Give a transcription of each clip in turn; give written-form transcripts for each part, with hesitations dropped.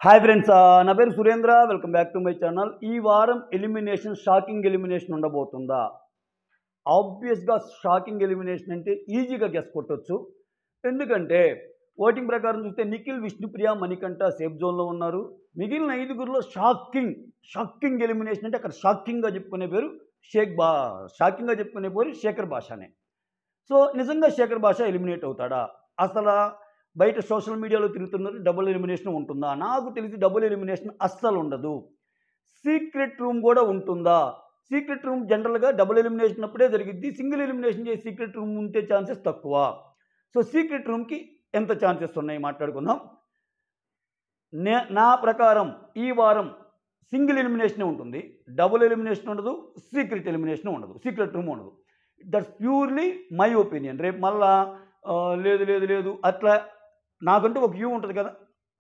Hi friends, నా పేరు Surendra. Welcome back to my channel. ఈ వారం ఎలిమినేషన్ షాకింగ్ ఎలిమినేషన్ ఉండబోతుందా? ఆబ్వియస్గా షాకింగ్ ఎలిమినేషన్ అంటే ఈజీగా గెస్ కొట్టొచ్చు. ఎందుకంటే ఓటింగ్ ప్రకారం చూస్తే నిఖిల్, విష్ణుప్రియ, మణికంఠ సేఫ్ జోన్లో ఉన్నారు. మిగిలిన ఐదుగురిలో షాకింగ్ ఎలిమినేషన్ అంటే అక్కడ షాకింగ్గా చెప్పుకునే పేరు షాకింగ్గా చెప్పుకునే పేరు శేఖర్ భాషానే. సో నిజంగా శేఖర్ భాష ఎలిమినేట్ అవుతాడా? అసలు బయట సోషల్ మీడియాలో తిరుగుతున్నారు డబుల్ ఎలిమినేషన్ ఉంటుందా? నాకు తెలిసి డబుల్ ఎలిమినేషన్ అస్సలు ఉండదు. సీక్రెట్ రూమ్ కూడా ఉంటుందా? సీక్రెట్ రూమ్ జనరల్గా డబుల్ ఎలిమినేషన్ అప్పుడే జరిగిద్ది. సింగిల్ ఎలిమినేషన్ చేసి సీక్రెట్ రూమ్ ఉంటే ఛాన్సెస్ తక్కువ. సో సీక్రెట్ రూమ్కి ఎంత ఛాన్సెస్ ఉన్నాయి మాట్లాడుకుందాం. నా ప్రకారం ఈ వారం సింగిల్ ఎలిమినేషనే ఉంటుంది. డబుల్ ఎలిమినేషన్ ఉండదు, సీక్రెట్ ఎలిమినేషన్ ఉండదు, సీక్రెట్ రూమ్ ఉండదు. That's purely my opinion. రేపు మళ్ళా లేదు లేదు లేదు అట్లా నాకంటూ ఒక వ్యూ ఉంటుంది కదా.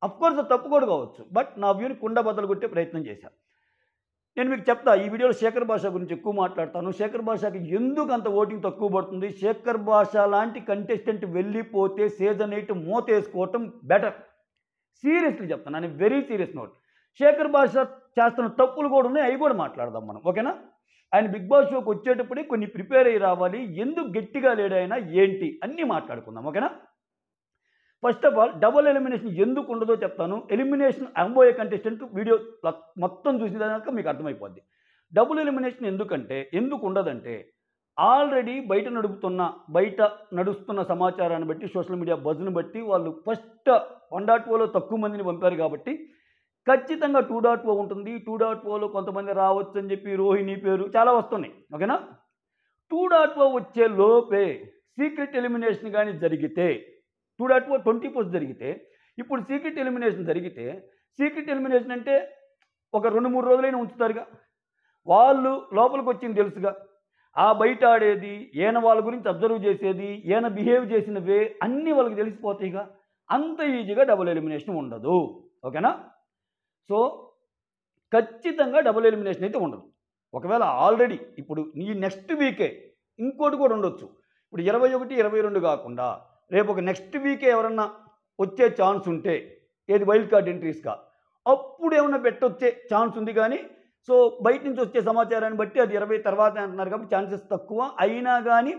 అఫ్కోర్స్ అది తప్పు కూడా కావచ్చు, బట్ నా వ్యూని కుండ బద్దలు కొట్టే ప్రయత్నం చేశాను. నేను మీకు చెప్తా, ఈ వీడియోలో శేఖర్ భాష గురించి ఎక్కువ మాట్లాడతాను. శేఖర్ భాషకి ఎందుకు అంత ఓటింగ్ తక్కువ పడుతుంది, శేఖర్ భాష లాంటి కంటెస్టెంట్ వెళ్ళిపోతే సీజన్ 8 మూతేసుకోవటం బెటర్. సీరియస్లీ చెప్తాను, నేను వెరీ సీరియస్ నోట్. శేఖర్ భాష చేస్తున్న తప్పులు కూడా ఉన్నాయి, అవి కూడా మాట్లాడదాం మనం, ఓకేనా? ఆయన బిగ్ బాస్ షోకి వచ్చేటప్పుడే కొన్ని ప్రిపేర్ అయ్యి రావాలి. ఎందుకు గట్టిగా లేడు ఆయన, ఏంటి అన్నీ మాట్లాడుకుందాం, ఓకేనా? First of all double elimination ఎందుకు ఉండదో చెప్తాను. ఎలిమినేషన్ అవ్వబోయే కంటెస్టెంట్ వీడియో మొత్తం చూసేదాకా మీకు అర్థమైపోద్ది. డబుల్ ఎలిమినేషన్ ఎందుకు ఉండదంటే ఆల్రెడీ బయట నడుస్తున్న సమాచారాన్ని బట్టి, సోషల్ మీడియా బజ్ను బట్టి వాళ్ళు ఫస్ట్ 1.0లో తక్కువ మందిని పంపారు కాబట్టి ఖచ్చితంగా 2.0 ఉంటుంది. 2.0లో కొంతమంది రావచ్చు అని చెప్పి రోహిణి పేరు చాలా వస్తున్నాయి, ఓకేనా? 2.0 వచ్చే లోపే సీక్రెట్ ఎలిమినేషన్ కానీ జరిగితే 2.0 20% జరిగితే, ఇప్పుడు సీక్రెట్ ఎలిమినేషన్ జరిగితే, సీక్రెట్ ఎలిమినేషన్ అంటే ఒక 2-3 రోజులైనా ఉంచుతారుగా. వాళ్ళు లోపలికి వచ్చింది తెలుసుగా, ఆ బయట ఆడేది, ఈయన వాళ్ళ గురించి అబ్జర్వ్ చేసేది, ఈయన బిహేవ్ చేసిన వే అన్నీ వాళ్ళకి తెలిసిపోతాయిగా. అంత ఈజీగా డబుల్ ఎలిమినేషన్ ఉండదు, ఓకేనా? సో ఖచ్చితంగా డబుల్ ఎలిమినేషన్ అయితే ఉండదు. ఒకవేళ ఆల్రెడీ ఇప్పుడు ఈ నెక్స్ట్ వీకే ఇంకోటి కూడా ఉండొచ్చు. ఇప్పుడు 21, 22 కాకుండా రేపు ఒక నెక్స్ట్ వీకే ఎవరన్నా వచ్చే ఛాన్స్ ఉంటే, ఏది వైల్డ్ కార్డ్ ఎంట్రీస్గా, అప్పుడు ఏమన్నా పెట్టొచ్చే ఛాన్స్ ఉంది. కానీ సో బయట నుంచి వచ్చే సమాచారాన్ని బట్టి అది 20 తర్వాత అంటున్నారు కాబట్టి ఛాన్సెస్ తక్కువ. అయినా కానీ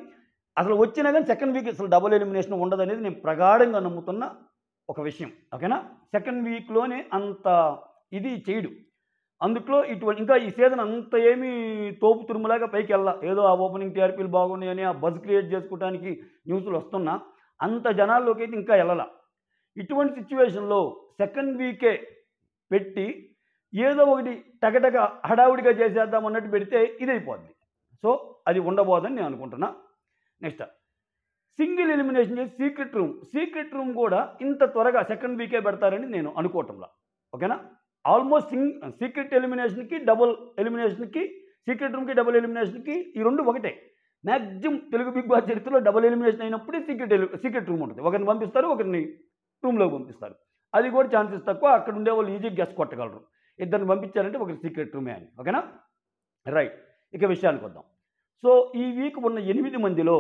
అసలు వచ్చినా కానీ సెకండ్ వీక్ అసలు డబుల్ ఎలిమినేషన్ ఉండదు అనేది నేను ప్రగాఢంగా నమ్ముతున్న ఒక విషయం, ఓకేనా? సెకండ్ వీక్లోనే అంత ఇది చేయడు. అందుట్లో ఇంకా ఈ సీజన్ అంత ఏమీ తోపు తురుములాగా పైకి ఏదో ఆ ఓపెనింగ్ టీఆర్పీలు బాగున్నాయని ఆ బజ్ క్రియేట్ చేసుకోవడానికి న్యూస్లు వస్తున్నా అంత జనాల్లోకి అయితే ఇంకా వెళ్ళాల. ఇటువంటి సిచ్యువేషన్లో సెకండ్ వీకే పెట్టి ఏదో ఒకటి టగటగ హడావుడిగా చేసేద్దాం అన్నట్టు పెడితే ఇదైపోద్ది. సో అది ఉండబోదని నేను అనుకుంటున్నా. నెక్స్ట్ సింగిల్ ఎలిమినేషన్ చేసి సీక్రెట్ రూమ్ కూడా ఇంత త్వరగా సెకండ్ వీకే పెడతారని నేను అనుకోవటంలా, ఓకేనా? ఆల్మోస్ట్ సీక్రెట్ ఎలిమినేషన్కి డబుల్ ఎలిమినేషన్కి, సీక్రెట్ రూమ్కి డబుల్ ఎలిమినేషన్కి ఈ రెండు ఒకటే. మ్యాక్సిమం తెలుగు బిగ్ బాస్ చరిత్రలో డబుల్ ఎలిమినేషన్ అయినప్పుడే సీక్రెట్ రూమ్ ఉంటుంది. ఒకరిని పంపిస్తారు, ఒకరిని రూమ్లోకి పంపిస్తారు. అది కూడా ఛాన్సెస్ తక్కువ. అక్కడ ఉండే వాళ్ళు ఈజీగా గెస్ కొట్టగలరు. ఇద్దరిని పంపించారంటే ఒకరి సీక్రెట్ రూమే అని, ఓకేనా? రైట్, ఇక విషయానికి వద్దాం. సో ఈ వీక్ ఉన్న 8 మందిలో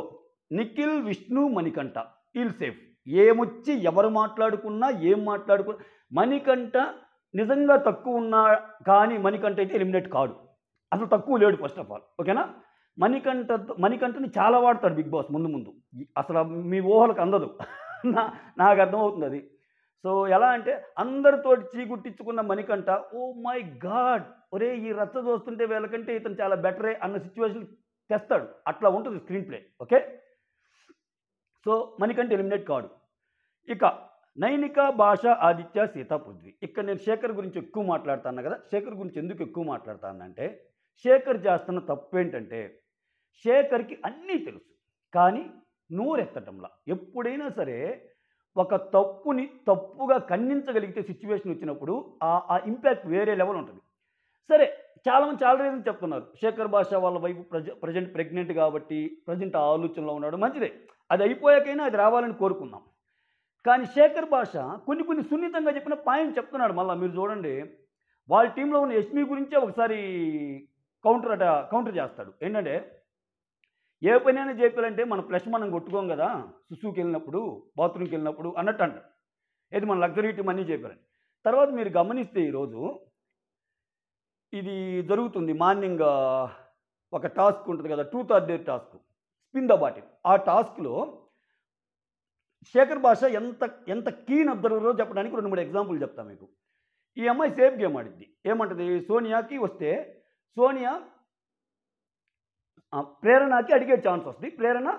నిఖిల్, విష్ణు, మణికంఠ వీళ్ళు సేఫ్. ఏమొచ్చి ఎవరు మాట్లాడుకున్నా మణికంఠ నిజంగా తక్కువ ఉన్నా కానీ మణికంఠ అయితే ఎలిమినేట్ కాడు. అసలు తక్కువ లేడు ఫస్ట్ ఆఫ్ ఆల్, ఓకేనా? మణికంఠని చాలా వాడతాడు బిగ్ బాస్ ముందు. అసలు మీ ఊహలకు అందదు. నాకు అర్థమవుతుంది అది. సో ఎలా అంటే అందరితో చీగుట్టించుకున్న మణికంఠ, ఓ మై గాడ్, ఒరే ఈ రచ్చ చూస్తుంటే వీళ్ళకంటే ఇతను చాలా బెటరే అన్న సిచ్యువేషన్ తెస్తాడు. అట్లా ఉంటుంది screen play, okay? So Manikanta eliminate కాడు. ఇక నైనిక, భాష, ఆదిత్య, సీత, పృథ్వీ. ఇక్కడ నేను శేఖర్ గురించి ఎక్కువ మాట్లాడుతాను కదా. శేఖర్ గురించి ఎందుకు ఎక్కువ మాట్లాడుతానంటే, శేఖర్ చేస్తున్న తప్పు ఏంటంటే శేఖర్కి అన్నీ తెలుసు కానీ నోరెత్తటంలా. ఎప్పుడైనా సరే ఒక తప్పుని తప్పుగా ఖండించగలిగితే సిచ్యువేషన్ వచ్చినప్పుడు ఆ ఇంపాక్ట్ వేరే లెవెల్ ఉంటుంది. సరే, చాలామంది చాలా రీజన్ చెప్తున్నారు. శేఖర్ భాష వాళ్ళ వైపు ప్రజెంట్ ప్రెగ్నెంట్ కాబట్టి ప్రజెంట్ ఆ ఆలోచనలో ఉన్నాడు, మంచిదే. అది అయిపోయాకైనా అది రావాలని కోరుకుందాం. కానీ శేఖర్ భాష కొన్ని సున్నితంగా చెప్పిన పాయింట్ చెప్తున్నాడు. మళ్ళీ మీరు చూడండి, వాళ్ళ టీంలో ఉన్న యష్మి గురించే ఒకసారి కౌంటర్ చేస్తాడు. ఏంటంటే ఏ పనైనా చెప్పాలంటే మన ఫ్లెష్ మనం కొట్టుకోం కదా, సుసుకి వెళ్ళినప్పుడు, బాత్రూమ్కి వెళ్ళినప్పుడు అన్నట్టు అంట. ఏది మన లగ్జరీ టీం అన్నీ చెప్పారని. తర్వాత మీరు గమనిస్తే ఈరోజు ఇది జరుగుతుంది మార్నింగ్ ఒక టాస్క్ ఉంటుంది కదా, truth or dare task, spin the bottle. ఆ టాస్క్లో శేఖర్ భాష ఎంత ఎంత కీన్ అబ్జర్వరో చెప్పడానికి 2-3 ఎగ్జాంపుల్ చెప్తా మీకు. ఈ అమ్మాయి సేఫ్ గేమ్ ఆడిద్ది. ఏమంటది, సోనియాకి వస్తే సోనియా ప్రేరణకి అడిగే ఛాన్స్ వస్తుంది. ప్రేరణ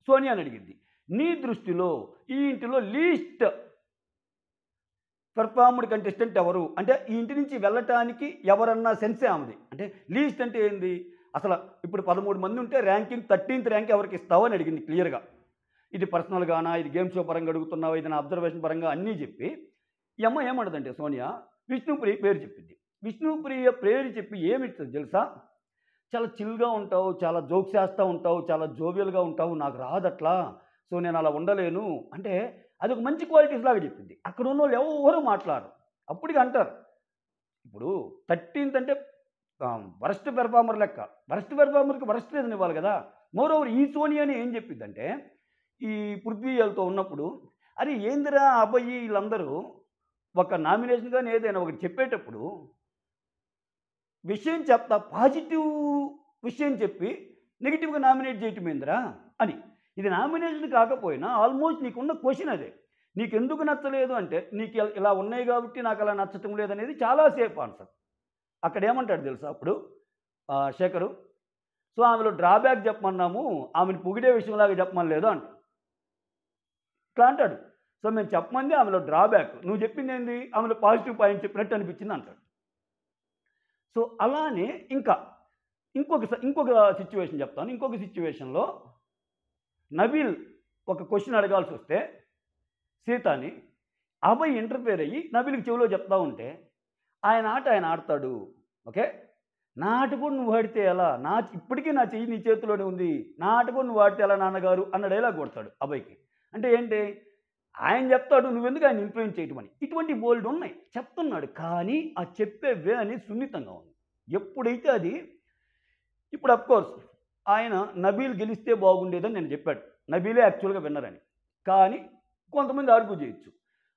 సోనియాని అడిగిద్ది, నీ దృష్టిలో ఈ ఇంటిలో లీస్ట్ పెర్ఫార్మ్డ్ కంటెస్టెంట్ ఎవరు అంటే, ఈ ఇంటి నుంచి వెళ్ళటానికి ఎవరన్నా సెన్సే ఆమెది. అంటే లీస్ట్ అంటే ఏంది, అసలు ఇప్పుడు 13 మంది ఉంటే ర్యాంకింగ్ 13th ర్యాంక్ ఎవరికి ఇస్తావు అని అడిగింది క్లియర్గా. ఇది పర్సనల్గానా, ఇది గేమ్ షో పరంగా అడుగుతున్నావు, ఇది నా అబ్జర్వేషన్ పరంగా అన్నీ చెప్పి ఈ అమ్మ ఏమంటదంటే సోనియా విష్ణుప్రియ పేరు చెప్పింది. విష్ణుప్రియ పేరు చెప్పి ఏమిస్తుంది తెలుసా, చాలా చిల్గా ఉంటావు, చాలా జోక్స్ చేస్తూ ఉంటావు, చాలా జోవియల్గా ఉంటావు, నాకు రాదట్లా, సో నేను అలా ఉండలేను అంటే అది ఒక మంచి క్వాలిటీస్ లాగా చెప్పింది. అక్కడ ఉన్న వాళ్ళు ఎవరు మాట్లాడరు. అప్పటికి అంటారు, ఇప్పుడు 13th అంటే వరస్ట్ పెర్ఫార్మర్ లెక్క, వరస్ట్ పెర్ఫార్మర్కి వరస్ట్ రీజన్ ఇవ్వాలి కదా. మోర్ ఓవర్ ఈ సోనియాని ఏం చెప్పిందంటే, ఈ పృథ్వీలతో ఉన్నప్పుడు అరే ఏందిరా అబ్బాయి వీళ్ళందరూ ఒక నామినేషన్ కానీ ఏదైనా ఒకటి చెప్పేటప్పుడు విషయం చెప్తా, పాజిటివ్ విషయం చెప్పి నెగిటివ్గా నామినేట్ చేయటం ఏందిరా అని. ఇది నామినేషన్ కాకపోయినా ఆల్మోస్ట్ నీకున్న క్వశ్చన్ అదే, నీకు ఎందుకు నచ్చలేదు అంటే నీకు ఇలా ఉన్నాయి కాబట్టి నాకు అలా నచ్చటం లేదనేది చాలా సేఫ్ ఆన్సర్. అక్కడ ఏమంటాడు తెలుసా అప్పుడు శేఖరు, సో ఆమెలో డ్రాబ్యాక్ చెప్పమన్నాము, ఆమెను పొగిడే విషయంలాగా చెప్పమని లేదు అంట. ఇట్లా అంటాడు. సో మేము చెప్పమంది ఆమెలో డ్రాబ్యాక్, నువ్వు చెప్పింది ఏంది ఆమెలో పాజిటివ్ పాయింట్ చెప్పినట్టు అనిపించింది అంటాడు. సో అలానే ఇంకా ఇంకొక సిచ్యువేషన్ చెప్తాను. ఇంకొక సిచ్యువేషన్లో నబీల్ ఒక క్వశ్చన్ అడగాల్సి వస్తే సీతాని అబ్బాయి ఇంటర్ఫేర్ అయ్యి నబీల్కి చెవిలో చెప్తా ఉంటే ఆయన ఆట ఆయన ఆడతాడు. ఓకే, నా ఆట కూడా నువ్వు ఆడితే ఎలా, ఇప్పటికీ నా చెయ్యి నీ చేతిలోనే ఉంది, నా ఆట కూడా నువ్వు ఆడితే ఎలా నాన్నగారు అన్న డైలాగ్ కొడతాడు అబ్బాయికి. అంటే ఏంటి, ఆయన చెప్తాడు నువ్వెందుకు ఆయన ఇన్ఫ్లుయెన్స్ చేయటమని. ఇటువంటి బోల్డ్ ఉన్నాయి చెప్తున్నాడు, కానీ ఆ చెప్పే వే అనేది సున్నితంగా ఉంది. ఎప్పుడైతే అది ఇప్పుడు అఫ్కోర్స్ ఆయన నబీల్ గెలిస్తే బాగుండేదని నేను చెప్పాడు, నబీలే యాక్చువల్గా విన్నర్ అని. కానీ కొంతమంది ఆర్గ్యూ చేయొచ్చు,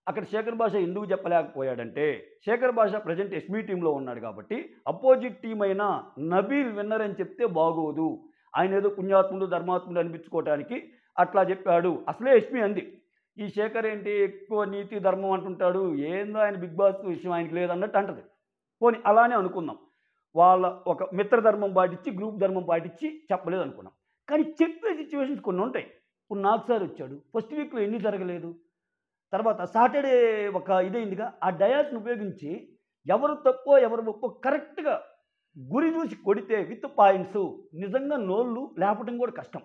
అక్కడ శేఖర్ భాష ఎందుకు చెప్పలేకపోయాడంటే శేఖర్ భాష ప్రజెంట్ ఎస్మీ టీంలో ఉన్నాడు కాబట్టి అపోజిట్ టీం అయినా నబీల్ విన్నర్ అని చెప్తే బాగోదు, ఆయన ఏదో పుణ్యాత్ముడు ధర్మాత్ముడు అనిపించుకోవటానికి అట్లా చెప్పాడు. అసలే ఎస్మీ అంది, ఈ శేఖర్ ఏంటి ఎక్కువ నీతి ధర్మం అంటుంటాడు, ఏందో ఆయన బిగ్ బాస్ విషయం ఆయనకి లేదన్నట్టు అంటది. పోనీ అలానే అనుకుందాం, వాళ్ళ ఒక మిత్రధర్మం పాటించి గ్రూప్ ధర్మం పాటించి చెప్పలేదు అనుకున్నాం. కానీ చెప్పే సిచ్యువేషన్స్ కొన్ని ఉంటాయి. ఇప్పుడు నాకు సార్ వచ్చాడు, ఫస్ట్ వీక్లో ఎన్ని జరగలేదు, తర్వాత సాటర్డే ఒక ఇదైందిగా, ఆ డయాస్ని ఉపయోగించి ఎవరు తప్పో ఎవరు ఒప్పో కరెక్ట్గా గురి చూసి కొడితే విత్ పాయింట్స్ నిజంగా నోళ్ళు లేపటం కూడా కష్టం.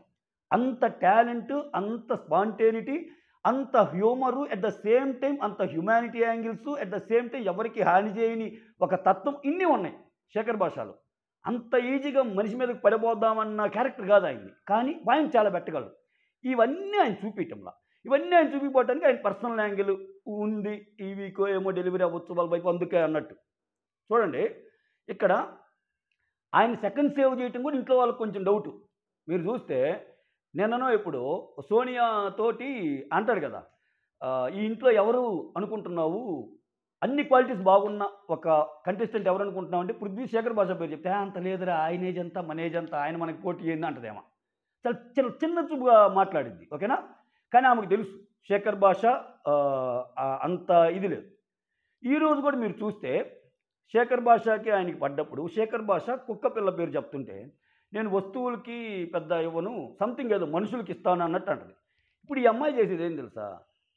అంత టాలెంట్, అంత స్పాంటేనిటీ, అంత humour, at the same time అంత humanity angles, at the same time ఎవరికి హాని చేయని ఒక తత్వం, ఇన్ని ఉన్నాయి శేఖర్ భాషలో. అంత ఈజీగా మనిషి మీదకి పడిపోద్దామన్న క్యారెక్టర్ కాదు ఆయన్ని, కానీ పాయింట్ చాలా పెట్టగలరు. ఇవన్నీ ఆయన చూపించటంలా, ఇవన్నీ ఆయన చూపించడానికి ఆయన పర్సనల్ యాంగిల్ ఉంది. ఈ వీకో ఏమో డెలివరీ అవ్వచ్చు వాళ్ళ వైపు అందుకే అన్నట్టు. చూడండి ఇక్కడ ఆయన సెకండ్ సేవ్ చేయటం కూడా ఇంట్లో వాళ్ళకి కొంచెం డౌటు. మీరు చూస్తే నిన్ననో ఇప్పుడు సోనియా తోటి అంటాడు కదా, ఈ ఇంట్లో ఎవరు అనుకుంటున్నావు, అన్ని క్వాలిటీస్ బాగున్న ఒక కంటెస్టెంట్ ఎవరు అనుకుంటున్నావు అంటే పృథ్వీ శేఖర్ భాష పేరు చెప్తే అంత లేదురా, ఆయన ఏజ్ అంతా మన ఏజ్ అంతా, ఆయన మనకి పోటీ ఏంది అంటదేమో. చాలా చిన్న చూపుగా మాట్లాడింది, ఓకేనా. కానీ ఆమెకు తెలుసు శేఖర్ భాష అంత ఇది లేదు. ఈరోజు కూడా మీరు చూస్తే శేఖర్ భాషకి ఆయనకి పడ్డప్పుడు శేఖర్ భాష కుక్క పిల్ల పేరు చెప్తుంటే నేను వస్తువులకి పెద్ద ఇవ్వను, సంథింగ్ ఏదో మనుషులకి ఇస్తాను అన్నట్టు అంటది. ఇప్పుడు ఈ అమ్మాయి చేసేది ఏం తెలుసా,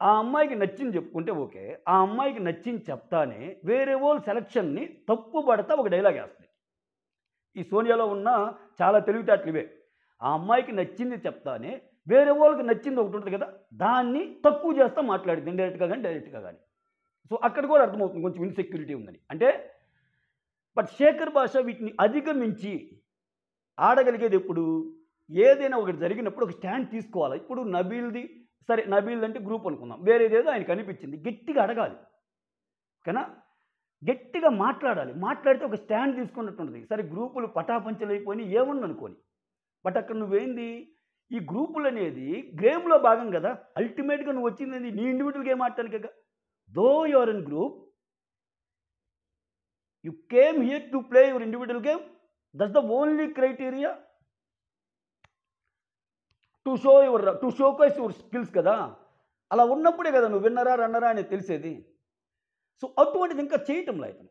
ఆ అమ్మాయికి నచ్చింది చెప్పుకుంటే ఓకే, ఆ అమ్మాయికి నచ్చింది చెప్తానే వేరే వాళ్ళ సెలక్షన్ని తప్పు పడతా ఒక డైలాగ్ వేస్తుంది. ఈ సోనియాలో ఉన్న చాలా తెలివితేటలు ఇవే. ఆ అమ్మాయికి నచ్చింది చెప్తానే వేరే వాళ్ళకి నచ్చింది ఒకటి ఉంటుంది కదా, దాన్ని తక్కువ చేస్తా మాట్లాడింది ఇండైరెక్ట్గా కానీ డైరెక్ట్గా కానీ. సో అక్కడ కూడా అర్థమవుతుంది కొంచెం ఇన్సెక్యూరిటీ ఉందని. అంటే బట్ శేఖర్ భాష వీటిని అధిగమించి ఆడగలిగేది ఎప్పుడు, ఏదైనా ఒకటి జరిగినప్పుడు ఒక స్టాండ్ తీసుకోవాలి. ఇప్పుడు నబీల్ది సరే, నబీల్ అంటే గ్రూప్ అనుకుందాం, వేరేదేదో ఆయనకు అనిపించింది, గట్టిగా అడగాలి, ఓకేనా, గట్టిగా మాట్లాడాలి. మాట్లాడితే ఒక స్టాండ్ తీసుకున్నట్టు ఉంటుంది. సరే గ్రూపులు పటాపంచలు అయిపోయి ఏమన్నా అనుకోని, బట్ అక్కడ నువ్వేంది, ఈ గ్రూపులు అనేది గేమ్లో భాగం కదా. అల్టిమేట్గా నువ్వు వచ్చింది నీ ఇండివిజువల్ గేమ్ ఆడటానికి కదా. Though you're in group, you came here to play your individual game. That's the only criteria to showcase your skills కదా. అలా ఉన్నప్పుడే కదా నువ్వు విన్నరా రన్నరా అనేది తెలిసేది. సో అటువంటిది ఇంకా చేయటంలా ఇతను.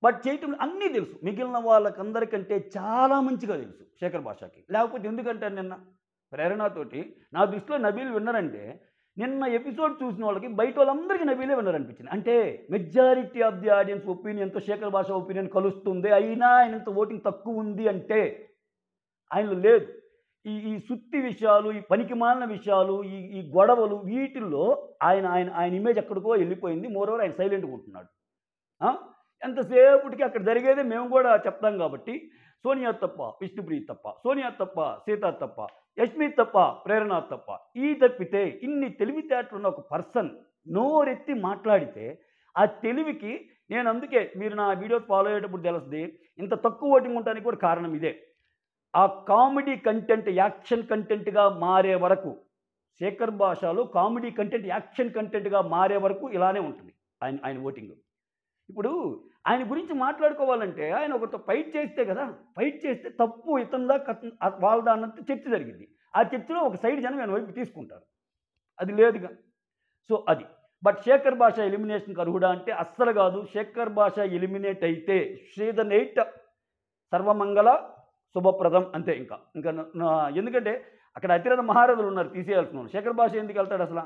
బట్ చేయటం అన్నీ తెలుసు, మిగిలిన వాళ్ళకందరికంటే చాలా మంచిగా తెలుసు శేఖర్ భాషకి. లేకపోతే ఎందుకంటే నిన్న ప్రేరణతోటి నా దృష్టిలో నబీల్ విన్నర్ అంటే, నిన్న ఎపిసోడ్ చూసిన వాళ్ళకి బయట వాళ్ళందరికీ నబీలే విన్నర్ అనిపించింది. అంటే మెజారిటీ ఆఫ్ ది ఆడియన్స్ ఒపీనియన్తో శేఖర్ భాష ఒపీనియన్ కలుస్తుంది, అయినా ఆయనంత ఓటింగ్ తక్కువ ఉంది అంటే ఆయనలో లేదు. ఈ ఈ సుత్తి విషయాలు, ఈ పనికిమాలిన విషయాలు, ఈ గొడవలు, వీటిల్లో ఆయన ఆయన ఆయన ఇమేజ్ ఎక్కడికో వెళ్ళిపోయింది. మోరోవర్ ఆయన సైలెంట్గా ఉంటున్నాడు. ఎంతసేపటికి అక్కడ జరిగేదే మేము కూడా చెప్తాం కాబట్టి, సోనియా తప్ప విష్ణుప్రీత్ తప్ప, సోనియా తప్ప సీత తప్ప, యష్మి తప్ప ప్రేరణ తప్ప, ఈ తప్పితే ఇన్ని తెలివితేటలున్న ఒక పర్సన్ నోరెత్తి మాట్లాడితే ఆ తెలివికి నేను అందుకే మీరు నా వీడియోస్ ఫాలో అయ్యేటప్పుడు తెలుస్తుంది ఇంత తక్కువ ఓటింగ్ ఉండడానికి కూడా కారణం ఇదే. ఆ కామెడీ కంటెంట్ యాక్షన్ కంటెంట్గా మారే వరకు, శేఖర్ భాషలో కామెడీ కంటెంట్ యాక్షన్ కంటెంట్గా మారే వరకు ఇలానే ఉంటుంది ఆయన ఆయన ఓటింగ్. ఇప్పుడు ఆయన గురించి మాట్లాడుకోవాలంటే ఆయన ఒకరితో ఫైట్ చేస్తే కదా, ఫైట్ చేస్తే తప్పు ఇతందా వాళ్ళదా అన్నట్టు చర్చ జరిగింది. ఆ చర్చలో ఒక సైడ్ జనం ఆయన వైపు తీసుకుంటారు, అది లేదుగా. సో అది. బట్ శేఖర్ భాష ఎలిమినేషన్కి అర్హుడా అంటే అస్సలు కాదు. శేఖర్ భాష ఎలిమినేట్ అయితే సీజన్ 8 సర్వమంగళ శుభప్రదం అంతే. ఇంకా ఇంకా ఎందుకంటే అక్కడ అతిరథ మహారథులు ఉన్నారు తీసేయాల్సిన వాళ్ళు. శేఖర్ భాష ఎందుకు వెళ్తాడు అసలు?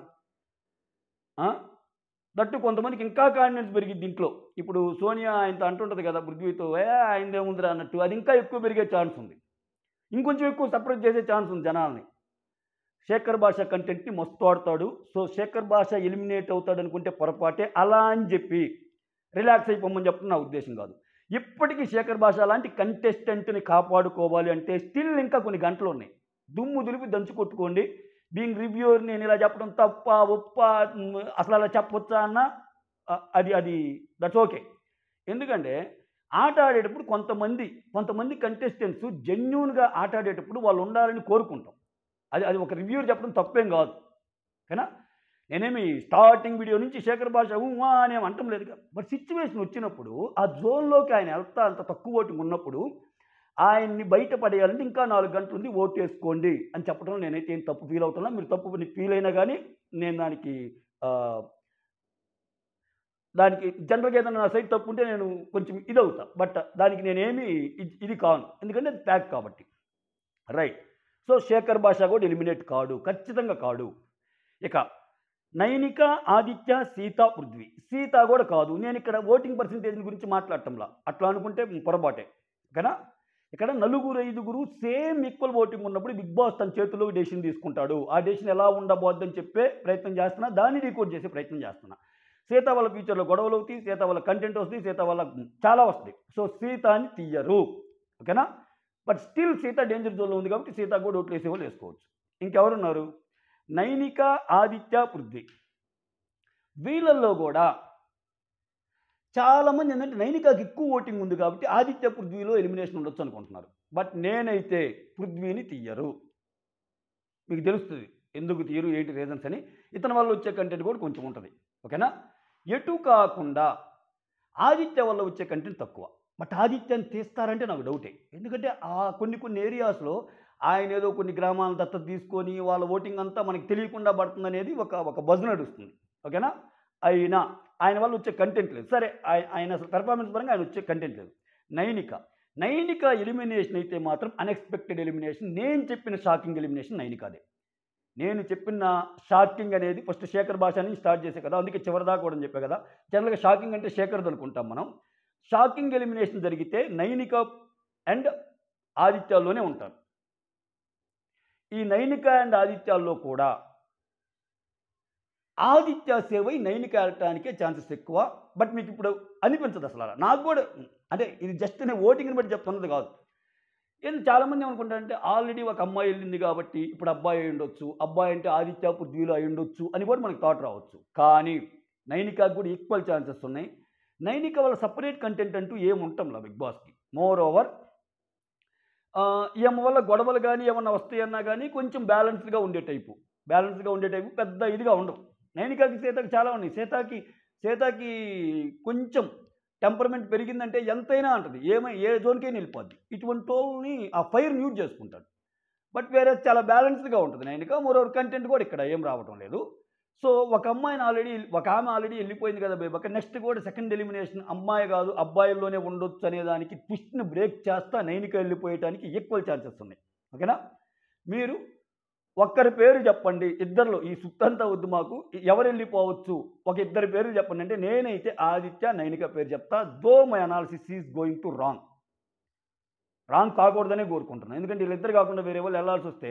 దట్టు కొంతమందికి ఇంకా కాన్ఫిడెన్స్ పెరిగింది దీంట్లో. ఇప్పుడు సోనియా ఆయనతో అంటుంటుంది కదా పృథ్వీతో, ఆయనదేముందిరా అన్నట్టు, అది ఇంకా ఎక్కువ పెరిగే ఛాన్స్ ఉంది, ఇంకొంచెం ఎక్కువ సపరేట్ చేసే ఛాన్స్ ఉంది జనాల్ని. శేఖర్ భాష కంటెంట్ని మస్తు ఆడతాడు. సో శేఖర్ భాష ఎలిమినేట్ అవుతాడు అనుకుంటే పొరపాటే. అలా అని చెప్పి రిలాక్స్ అయిపోమని చెప్పడం నా ఉద్దేశం కాదు. ఇప్పటికీ శేఖర్ భాష లాంటి కంటెస్టెంట్ని కాపాడుకోవాలి అంటే స్టిల్ ఇంకా కొన్ని గంటలు ఉన్నాయి. దుమ్ము దులిపి దంచు కొట్టుకోండి. బీయింగ్ రివ్యూర్ నేను ఇలా చెప్పడం తప్ప ఒప్ప అసలు అలా చెప్పొచ్చా అన్న అది అది దట్స్ ఓకే. ఎందుకంటే ఆట ఆడేటప్పుడు కొంతమంది కంటెస్టెంట్స్ జెన్యూన్గా ఆట ఆడేటప్పుడు వాళ్ళు ఉండాలని కోరుకుంటాం. అది అది ఒక రివ్యూర్ చెప్పడం తప్పేం కాదు ఓకేనా. నేనేమి స్టార్టింగ్ వీడియో నుంచి శేఖర్ భాష అనేమి అంటం లేదుగా. బట్ సిచ్యువేషన్ వచ్చినప్పుడు ఆ జోన్లోకి ఆయన వెళ్తా అంత తక్కువ ఓటింగ్ ఉన్నప్పుడు ఆయన్ని బయటపడేయాలంటే ఇంకా 4 గంటలు ఉంది, ఓటు వేసుకోండి అని చెప్పడం నేనైతే ఏం తప్పు ఫీల్ అవుతున్నా. మీరు తప్పు ఫీల్ అయినా కానీ నేను దానికి జనరల్గా ఏదైనా నా సైడ్ తప్పు ఉంటే నేను కొంచెం ఇది అవుతా. బట్ దానికి నేనేమి ఇది కాను, ఎందుకంటే అది ఫ్యాక్ట్ కాబట్టి. రైట్. సో శేఖర్ భాష కూడా ఎలిమినేట్ కాడు, ఖచ్చితంగా కాడు. ఇక నైనిక, ఆదిత్య, సీత, పృథ్వీ. సీత కూడా కాదు. నేను ఇక్కడ ఓటింగ్ పర్సంటేజ్ గురించి మాట్లాడటంలా, అట్లా అనుకుంటే పొరపాటే ఓకేనా. ఇక్కడ 4-5 సేమ్ ఈక్వల్ ఓటింగ్ ఉన్నప్పుడు బిగ్ బాస్ తన చేతుల్లో డెసిషన్ తీసుకుంటాడు. ఆ డెసిషన్ ఎలా ఉండబోద్దని చెప్పే ప్రయత్నం చేస్తున్నా, దాన్ని రికార్డ్ చేసే ప్రయత్నం చేస్తున్నా. సీత వాళ్ళ ఫ్యూచర్లో గొడవలు అవుతాయి, సీత వాళ్ళ కంటెంట్ వస్తుంది, సీత వాళ్ళ చాలా వస్తుంది. సో సీతని తీయరు ఓకేనా. బట్ స్టిల్ సీత డేంజర్ జోన్లో ఉంది కాబట్టి సీత కూడా ఓట్లు వేసేవాళ్ళు వేసుకోవచ్చు. ఇంకెవరున్నారు? నైనిక, ఆదిత్య, పృథ్వీ. వీళ్ళల్లో కూడా చాలామంది ఏంటంటే నైనికాకి ఎక్కువ ఓటింగ్ ఉంది కాబట్టి ఆదిత్య, పృథ్వీలో ఎలిమినేషన్ ఉండొచ్చు అనుకుంటున్నారు. బట్ నేనైతే పృథ్వీని తీయరు. మీకు తెలుస్తుంది ఎందుకు తీయరు, ఏంటి రీజన్స్ అని. ఇతని వల్ల వచ్చే కంటెంట్ కూడా కొంచెం ఉంటుంది ఓకేనా. ఎటు కాకుండా ఆదిత్య వల్ల వచ్చే కంటెంట్ తక్కువ. బట్ ఆదిత్యని తీస్తారంటే నాకు డౌటే. ఎందుకంటే ఆ కొన్ని ఏరియాస్లో ఆయన ఏదో కొన్ని గ్రామాలను దత్తత తీసుకొని వాళ్ళ ఓటింగ్ అంతా మనకి తెలియకుండా పడుతుంది అనేది ఒక బజ్ నడుస్తుంది ఓకేనా. అయినా ఆయన వల్ల వచ్చే కంటెంట్ లేదు. సరే ఆయన అసలు పెర్ఫార్మెన్స్ పరంగా ఆయన వచ్చే కంటెంట్ లేదు. నైనిక ఎలిమినేషన్ అయితే మాత్రం అన్ఎక్స్పెక్టెడ్ ఎలిమినేషన్. నేను చెప్పిన షాకింగ్ ఎలిమినేషన్ నైనికాదే. నేను చెప్పిన షాకింగ్ అనేది ఫస్ట్ శేఖర్ భాష నుంచి స్టార్ట్ చేసే కదా, అందుకే చివరిదాకా కూడా చెప్పే కదా. జనరల్గా షాకింగ్ అంటే శేఖర్ది అనుకుంటాం మనం. షాకింగ్ ఎలిమినేషన్ జరిగితే నైనిక అండ్ ఆదిత్యాల్లోనే ఉంటారు. ఈ నైనిక అండ్ ఆదిత్యాల్లో కూడా ఆదిత్య సేవ్ అయి నైనిక వెళ్ళటానికే ఛాన్సెస్ ఎక్కువ. బట్ మీకు ఇప్పుడు అనిపించదు అసలు అలా. నాకు కూడా అంటే ఇది జస్ట్ నేను ఓటింగ్ని బట్టి చెప్తున్నది కాదు. ఏంటి చాలామంది ఏమనుకుంటారంటే ఆల్రెడీ ఒక అమ్మాయి వెళ్ళింది కాబట్టి ఇప్పుడు అబ్బాయి అయి ఉండొచ్చు, అబ్బాయి అంటే ఆదిత్య పృథ్వీలో అయి ఉండొచ్చు అని కూడా మనకు థాట్ రావచ్చు. కానీ నైనికాకు కూడా ఈక్వల్ ఛాన్సెస్ ఉన్నాయి. నైనిక వల్ల సపరేట్ కంటెంట్ అంటూ ఏముంటాంలా బిగ్ బాస్కి. మోర్ ఓవర్ ఈమె వల్ల గొడవలు కానీ ఏమన్నా వస్తాయన్నా కానీ కొంచెం బ్యాలెన్స్డ్గా ఉండే టైపు పెద్ద ఇదిగా ఉండవు. నైనికాకి సీతకి చాలా ఉన్నాయి. సీతకి కొంచెం టెంపర్మెంట్ పెరిగిందంటే ఎంతైనా అంటది, ఏ జోన్కైనా వెళ్ళిపోద్ది. ఇటువంటి వాళ్ళని ఆ ఫైర్ మ్యూట్ చేసుకుంటాడు. బట్ వేరే చాలా బ్యాలెన్స్డ్గా ఉంటుంది నైనిక. మోరోవర్ కంటెంట్ కూడా ఇక్కడ ఏం రావటం లేదు. సో ఒక ఆమె ఆల్రెడీ వెళ్ళిపోయింది కదా బేబక్క. నెక్స్ట్ కూడా సెకండ్ ఎలిమినేషన్ అమ్మాయి కాదు అబ్బాయిల్లోనే ఉండొచ్చు అనే దానికి ట్విస్ట్ని బ్రేక్ చేస్తా నైనిక వెళ్ళిపోయటానికి ఈక్వల్ ఛాన్సెస్ ఉన్నాయి. ఓకేనా? మీరు ఒక్కరి పేరు చెప్పండి ఇద్దరిలో, ఈ సుత్తంతా వద్దు మాకు, ఎవరు వెళ్ళిపోవచ్చు ఒక ఇద్దరి పేర్లు చెప్పండి అంటే నేనైతే ఆదిత్య నైనిక పేరు చెప్తా. Though my analysis is going to wrong కాకూడదనే కోరుకుంటున్నాను. ఎందుకంటే వీళ్ళిద్దరు కాకుండా వేరే వాళ్ళు వెళ్ళాల్సి వస్తే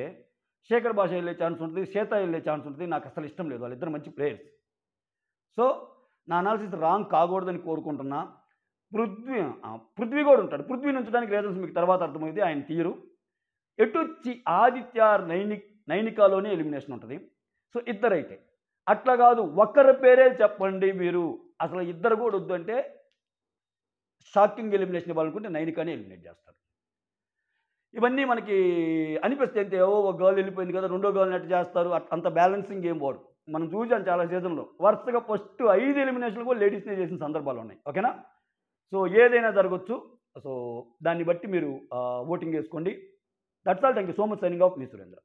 శేఖర్ భాష వెళ్ళే ఛాన్స్ ఉంటుంది, శ్వేత వెళ్ళే ఛాన్స్ ఉంటుంది. నాకు అసలు ఇష్టం లేదు, వాళ్ళిద్దరు మంచి ప్లేయర్స్. సో నా అనాలిసిస్ రాంగ్ కాకూడదని కోరుకుంటున్నా. పృథ్వీ కూడా ఉంటాడు. పృథ్వీని ఉంచడానికి రీజన్స్ మీకు తర్వాత అర్థమైంది, ఆయన తీరు. ఎటుచ్చి ఆదిత్య నైనికాలోనే ఎలిమినేషన్ ఉంటుంది. సో ఇద్దరైతే అట్లా కాదు ఒక్కరి పేరే చెప్పండి మీరు, అసలు ఇద్దరు కూడా వద్దు అంటే షాకింగ్ ఎలిమినేషన్ ఇవ్వాలనుకుంటే నైనికానే ఎలిమినేట్ చేస్తారు. ఇవన్నీ మనకి అనిపిస్తే అంతే, ఒక గర్ల్ వెళ్ళిపోయింది కదా రెండో గర్ల్ నెట్ చేస్తారు, అంత బ్యాలెన్సింగ్ ఏం పోడు. మనం చూసాం చాలా సీజన్లో వరుసగా ఫస్ట్ 5 ఎలిమినేషన్లు కూడా లేడీస్నే చేసిన సందర్భాలు ఉన్నాయి. ఓకేనా? సో ఏదైనా జరగచ్చు. సో దాన్ని బట్టి మీరు ఓటింగ్ వేసుకోండి. That's all. Thank you so much. Signing off me Surendra.